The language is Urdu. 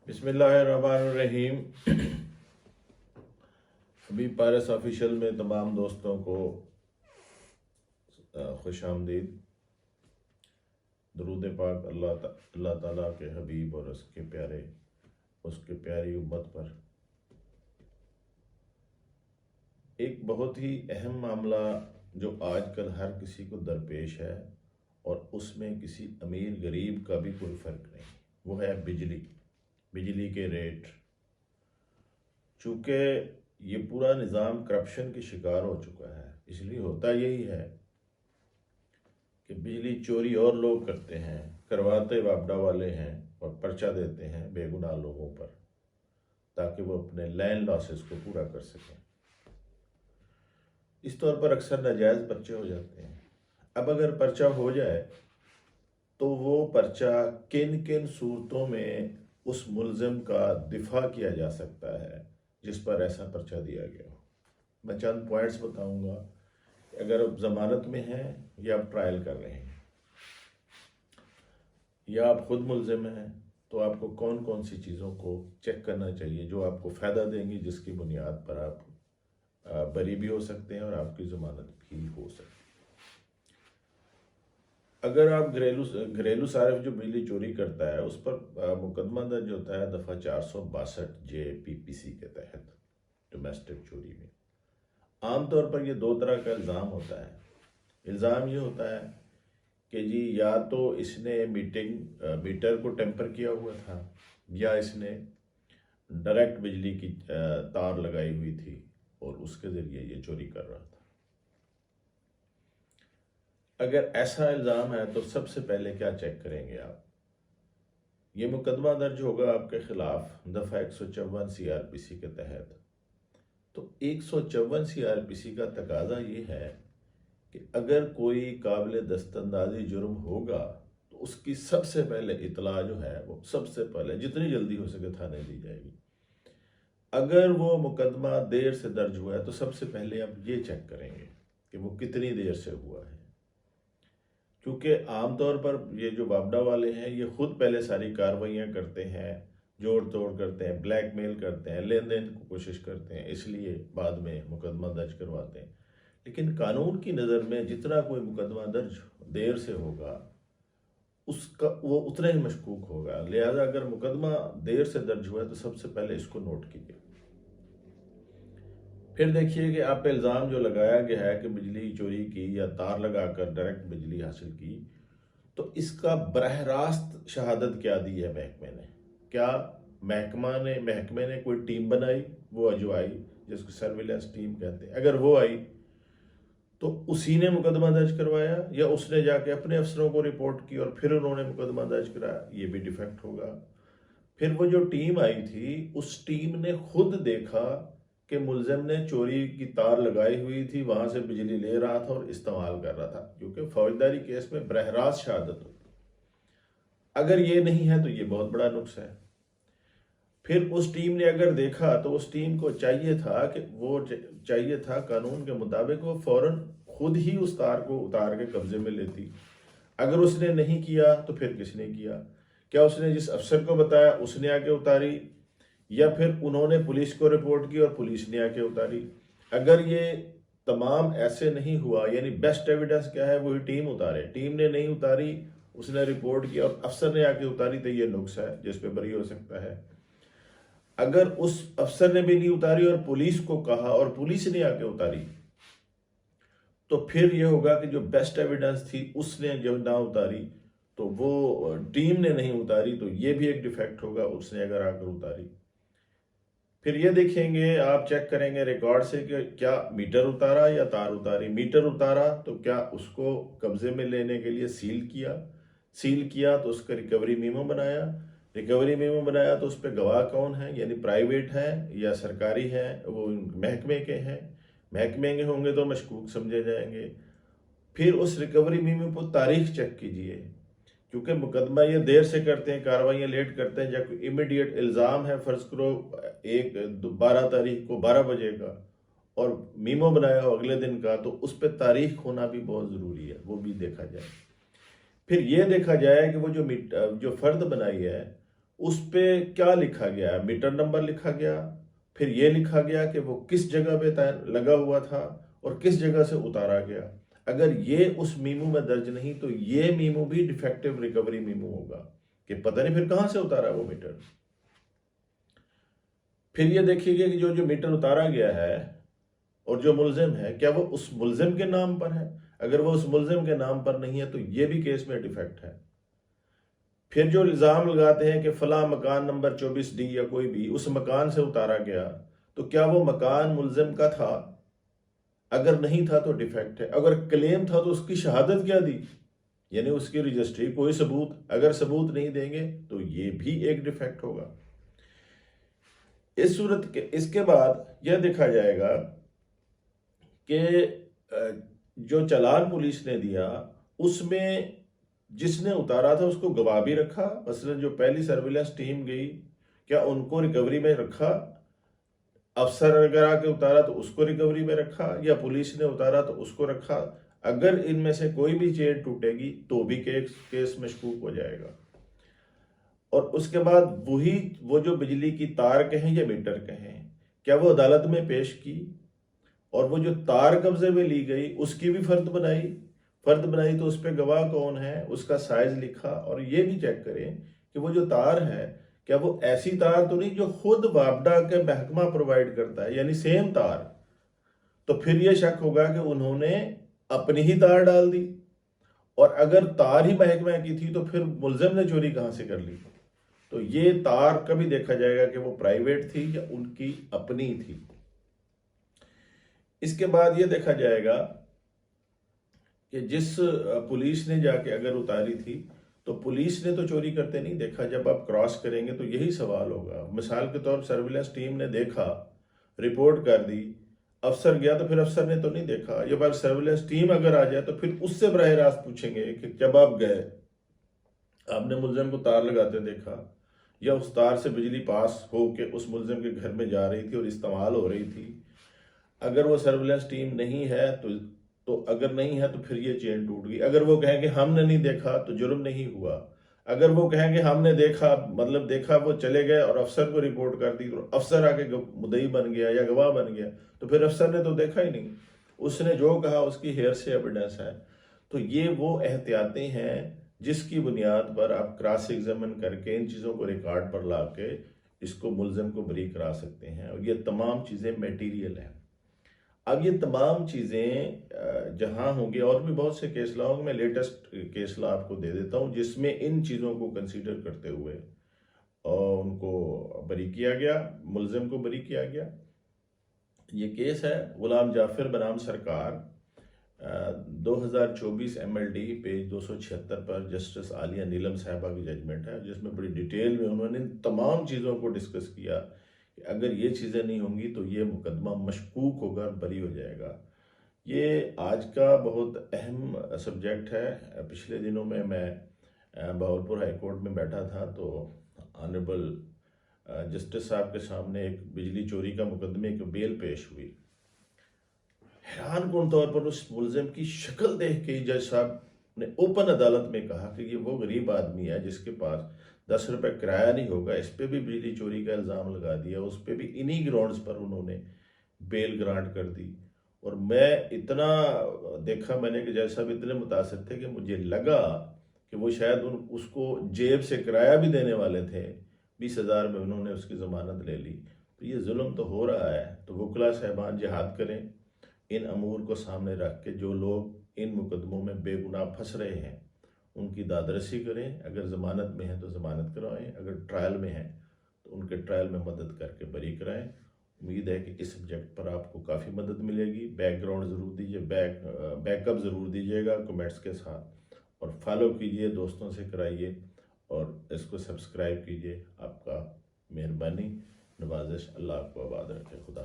بسم اللہ الرحمن الرحیم۔ ابھی پارس آفیشل میں تمام دوستوں کو خوش آمدید۔ درود پاک اللہ تعالیٰ کے حبیب اور اس کے پیاری امت پر۔ ایک بہت ہی اہم معاملہ جو آج کل ہر کسی کو درپیش ہے، اور اس میں کسی امیر غریب کا بھی کوئی فرق نہیں، وہ ہے بجلی کے ریٹ۔ چونکہ یہ پورا نظام کرپشن کی شکار ہو چکا ہے، اس لیے ہوتا یہی ہے کہ بجلی چوری اور لوگ کرتے ہیں، کرواتے وابڈا والے ہیں اور پرچہ دیتے ہیں بے گناہ لوگوں پر، تاکہ وہ اپنے لینڈ لاسز کو پورا کر سکیں۔ اس طور پر اکثر ناجائز پرچے ہو جاتے ہیں۔ اب اگر پرچہ ہو جائے تو وہ پرچہ کن کن صورتوں میں اس ملزم کا دفاع کیا جا سکتا ہے جس پر ایسا پرچہ دیا گیا ہو۔ میں چند پوائنٹس بتاؤں گا کہ اگر آپ ضمانت میں ہیں یا آپ ٹرائل کر رہے ہیں یا آپ خود ملزم ہیں، تو آپ کو کون کون سی چیزوں کو چیک کرنا چاہیے جو آپ کو فائدہ دیں گی، جس کی بنیاد پر آپ بری بھی ہو سکتے ہیں اور آپ کی ضمانت بھی ہو سکتی ہے۔ اگر آپ گھریلو صارف جو بجلی چوری کرتا ہے، اس پر مقدمہ درج ہوتا ہے دفعہ 462 جے پی پی سی کے تحت ڈومیسٹک چوری میں۔ عام طور پر یہ دو طرح کا الزام ہوتا ہے۔ الزام یہ ہوتا ہے کہ جی یا تو اس نے میٹر کو ٹیمپر کیا ہوا تھا، یا اس نے ڈائریکٹ بجلی کی تار لگائی ہوئی تھی اور اس کے ذریعے یہ چوری کر رہا تھا۔ اگر ایسا الزام ہے تو سب سے پہلے کیا چیک کریں گے آپ؟ یہ مقدمہ درج ہوگا آپ کے خلاف دفعہ 154 سی آر پی سی کے تحت۔ تو 154 سی آر پی سی کا تقاضا یہ ہے کہ اگر کوئی قابل دستاندازی جرم ہوگا تو اس کی سب سے پہلے اطلاع جو ہے وہ سب سے پہلے جتنی جلدی ہو سکے تھانے دی جائے گی۔ اگر وہ مقدمہ دیر سے درج ہوا ہے تو سب سے پہلے آپ یہ چیک کریں گے کہ وہ کتنی دیر سے ہوا ہے، کیونکہ عام طور پر یہ جو وابڈا والے ہیں یہ خود پہلے ساری کارروائیاں کرتے ہیں، جوڑ توڑ کرتے ہیں، بلیک میل کرتے ہیں، لین دین کو کوشش کرتے ہیں، اس لیے بعد میں مقدمہ درج کرواتے ہیں۔ لیکن قانون کی نظر میں جتنا کوئی مقدمہ درج دیر سے ہوگا وہ اتنا ہی مشکوک ہوگا، لہذا اگر مقدمہ دیر سے درج ہوا ہے تو سب سے پہلے اس کو نوٹ کیجیے۔ پھر دیکھیے کہ آپ پہ الزام جو لگایا گیا ہے کہ بجلی چوری کی یا تار لگا کر ڈائریکٹ بجلی حاصل کی، تو اس کا براہ راست شہادت کیا دی ہے محکمے نے؟ کیا محکمے نے کوئی ٹیم بنائی، وہ جو آئی جس کو سرویلنس ٹیم کہتے ہیں، اگر وہ آئی تو اسی نے مقدمہ درج کروایا، یا اس نے جا کے اپنے افسروں کو رپورٹ کی اور پھر انہوں نے مقدمہ درج کرایا؟ یہ بھی ڈیفیکٹ ہوگا۔ پھر وہ جو ٹیم آئی تھی، اس ٹیم نے خود دیکھا کہ ملزم نے چوری کی تار لگائی ہوئی تھی، وہاں سے بجلی لے رہا تھا اور استعمال کر رہا تھا، کیونکہ فوجداری کیس میں براہ راست شہادت ہوتی۔ اگر یہ نہیں ہے تو یہ بہت بڑا نقص ہے۔ پھر اس ٹیم نے اگر دیکھا تو اس ٹیم کو چاہیے تھا قانون کے مطابق وہ فوراً خود ہی اس تار کو اتار کے قبضے میں لیتی۔ اگر اس نے نہیں کیا تو پھر کس نے کیا؟ کیا اس نے جس افسر کو بتایا اس نے آ کے اتاری، یا پھر انہوں نے پولیس کو رپورٹ کی اور پولیس نے آ کے اتاری؟ اگر یہ تمام ایسے نہیں ہوا، یعنی بیسٹ ایویڈنس کیا ہے؟ وہی ٹیم اتارے، ٹیم نے نہیں اتاری، اس نے رپورٹ کی اور افسر نے آ کے اتاری، تو یہ نقص ہے جس پہ بری ہو سکتا ہے۔ اگر اس افسر نے بھی نہیں اتاری اور پولیس کو کہا اور پولیس نے آ کے اتاری، تو پھر یہ ہوگا کہ جو بیسٹ ایویڈنس تھی اس نے جو نہ اتاری، تو وہ ٹیم نے نہیں اتاری، تو یہ بھی ایک ڈیفیکٹ ہوگا اس نے اگر آ کر اتاری۔ پھر یہ دیکھیں گے، آپ چیک کریں گے ریکارڈ سے کہ کیا میٹر اتارا یا تار اتاری۔ میٹر اتارا تو کیا اس کو قبضے میں لینے کے لیے سیل کیا تو اس کا ریکوری میمو بنایا تو اس پہ گواہ کون ہیں؟ یعنی پرائیویٹ ہیں یا سرکاری ہیں؟ وہ محکمے کے ہیں، محکمے کے ہوں گے تو مشکوک سمجھے جائیں گے۔ پھر اس ریکوری میمو پر تاریخ چیک کیجئے، کیونکہ مقدمہ یہ دیر سے کرتے ہیں، کارروائیاں لیٹ کرتے ہیں۔ جب امیڈیٹ الزام ہے، فرض کرو 12 تاریخ کو 12 بجے کا، اور میمو بنایا ہو اگلے دن کا، تو اس پہ تاریخ ہونا بھی بہت ضروری ہے، وہ بھی دیکھا جائے۔ پھر یہ دیکھا جائے کہ وہ جو فرد بنائی ہے اس پہ کیا لکھا گیا؟ میٹر نمبر لکھا گیا، پھر یہ لکھا گیا کہ وہ کس جگہ پہ لگا ہوا تھا اور کس جگہ سے اتارا گیا۔ اگر یہ اس میمو میں درج نہیں تو یہ میمو بھی ڈیفیکٹو ریکوری میمو ہوگا کہ پتہ نہیں پھر کہاں سے اتارا وہ میٹر۔ پھر یہ دیکھیے گا کہ جو میٹر اتارا گیا ہے اور جو ملزم ہے، کیا وہ اس ملزم کے نام پر ہے؟ اگر وہ اس ملزم کے نام پر نہیں ہے تو یہ بھی کیس میں ڈیفیکٹ ہے۔ پھر جو الزام لگاتے ہیں کہ فلاں مکان نمبر 24D یا کوئی بھی اس مکان سے اتارا گیا، تو کیا وہ مکان ملزم کا تھا؟ اگر نہیں تھا تو ڈیفیکٹ ہے۔ اگر کلیم تھا تو اس کی شہادت کیا دی؟ یعنی اس کی رجسٹری، کوئی ثبوت۔ اگر ثبوت نہیں دیں گے تو یہ بھی ایک ڈیفیکٹ ہوگا۔ اس کے بعد یہ دیکھا جائے گا کہ جو چالان پولیس نے دیا اس میں جس نے اتارا تھا اس کو گواہ بھی رکھا، مثلا جو پہلی سرویلنس ٹیم گئی کیا ان کو ریکوری میں رکھا؟ افسر اگر آ کے اتارا تو اس کو ریکوری میں رکھا، یا پولیس نے اتارا تو اس کو رکھا؟ اگر ان میں سے کوئی بھی چین ٹوٹے گی تو بھی کیس مشکوک ہو جائے گا۔ اور اس کے بعد وہ جو بجلی کی تار کہیں یا میٹر کہیں، کیا وہ عدالت میں پیش کی؟ اور وہ جو تار قبضے میں لی گئی اس کی بھی فرد بنائی تو اس پہ گواہ کون ہے، اس کا سائز لکھا۔ اور یہ بھی چیک کریں کہ وہ جو تار ہے کیا وہ ایسی تار تو نہیں جو خود وابڈا کے محکمہ پرووائڈ کرتا ہے، یعنی سیم تار؟ تو پھر یہ شک ہوگا کہ انہوں نے اپنی ہی تار ڈال دی، اور اگر تار ہی محکمہ کی تھی تو پھر ملزم نے چوری کہاں سے کر لی؟ تو یہ تار کا بھی دیکھا جائے گا کہ وہ پرائیویٹ تھی یا ان کی اپنی تھی۔ اس کے بعد یہ دیکھا جائے گا کہ جس پولیس نے جا کے اگر اتاری تھی تو پولیس نے تو چوری کرتے نہیں دیکھا۔ جب آپ کراس کریں گے تو یہی سوال ہوگا۔ مثال کے طور پر سرویلنس ٹیم نے دیکھا، رپورٹ کر دی، افسر گیا تو پھر افسر نے تو نہیں دیکھا۔ یہ بار سرویلنس ٹیم اگر آ جائے تو پھر اس سے براہ راست پوچھیں گے کہ جب آپ گئے آپ نے ملزم کو تار لگاتے دیکھا، یا اس تار سے بجلی پاس ہو کے اس ملزم کے گھر میں جا رہی تھی اور استعمال ہو رہی تھی؟ اگر وہ سرویلنس ٹیم نہیں ہے تو اگر نہیں ہے تو پھر یہ چین ٹوٹ گئی۔ اگر وہ کہیں کہ ہم نے نہیں دیکھا تو جرم نہیں ہوا۔ اگر وہ کہیں کہ ہم نے دیکھا، مطلب دیکھا وہ چلے گئے اور افسر کو رپورٹ کر دی، تو افسر آ کے مدعی بن گیا یا گواہ بن گیا، تو پھر افسر نے تو دیکھا ہی نہیں، اس نے جو کہا اس کی ہیئر سے ایویڈنس ہے۔ تو یہ وہ احتیاطیں ہیں جس کی بنیاد پر آپ کراس ایگزامن کر کے ان چیزوں کو ریکارڈ پر لا کے اس کو ملزم کو بری کرا سکتے ہیں، اور یہ تمام چیزیں میٹیریل ہیں۔ اب یہ تمام چیزیں جہاں ہوں گے، اور بھی بہت سے کیس لا ہوں گے، میں لیٹسٹ کیس لا آپ کو دے دیتا ہوں جس میں ان چیزوں کو کنسیڈر کرتے ہوئے اور ان کو بری کیا گیا، ملزم کو بری کیا گیا۔ یہ کیس ہے غلام جعفر بنام سرکار، 2024 MLD پیج 276 پر جسٹس عالیہ نیلم صاحبہ کی ججمنٹ ہے، جس میں بڑی ڈیٹیل میں انہوں نے تمام چیزوں کو ڈسکس کیا کہ اگر یہ چیزیں نہیں ہوں گی تو یہ مقدمہ مشکوک ہوگا اور بری ہو جائے گا۔ یہ آج کا بہت اہم سبجیکٹ ہے۔ پچھلے دنوں میں بہاولپور ہائی کورٹ میں بیٹھا تھا تو آنریبل جسٹس صاحب کے سامنے ایک بجلی چوری کا مقدمے کی بیل پیش ہوئی۔ حیران کن طور پر اس ملزم کی شکل دیکھ کے جج صاحب نے اوپن عدالت میں کہا کہ یہ وہ غریب آدمی ہے جس کے پاس 10 روپے کرایہ نہیں ہوگا، اس پہ بھی بجلی چوری کا الزام لگا دیا، اس پہ بھی انہی گراؤنڈز پر انہوں نے بیل گرانٹ کر دی۔ اور میں اتنا دیکھا میں نے کہ جج صاحب اتنے متاثر تھے کہ مجھے لگا کہ وہ شاید اس کو جیب سے کرایہ بھی دینے والے تھے۔ 20,000 میں انہوں نے اس کی ضمانت لے لی۔ تو یہ ظلم تو ہو رہا ہے۔ تو وکلا صاحبان جہاد کریں، ان امور کو سامنے رکھ کے جو لوگ ان مقدموں میں بے گناہ پھنس رہے ہیں ان کی دادرسی کریں۔ اگر ضمانت میں ہیں تو ضمانت کروائیں، اگر ٹرائل میں ہیں تو ان کے ٹرائل میں مدد کر کے بری کرائیں۔ امید ہے کہ اس سبجیکٹ پر آپ کو کافی مدد ملے گی۔ بیک گراؤنڈ ضرور دیجیے، بیک اپ ضرور دیجیے گا کمنٹس کے ساتھ، اور فالو کیجیے، دوستوں سے کرائیے، اور اس کو سبسکرائب کیجیے۔ آپ کا مہربانی، نوازش۔ اللہ آپ کو آباد رکھے۔ خدا